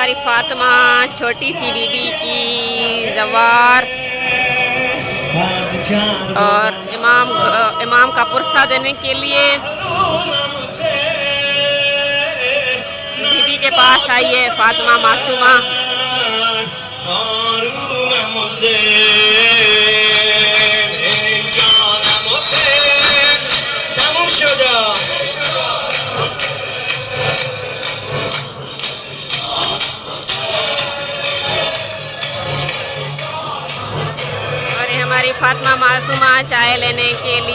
हमारी फातिमा छोटी सी बीबी की जवार और इमाम का पुरसा देने के लिए बीबी के पास आई है फातिमा मासूमा। हमारी फातिमा मासूमा चाय लेने के लिए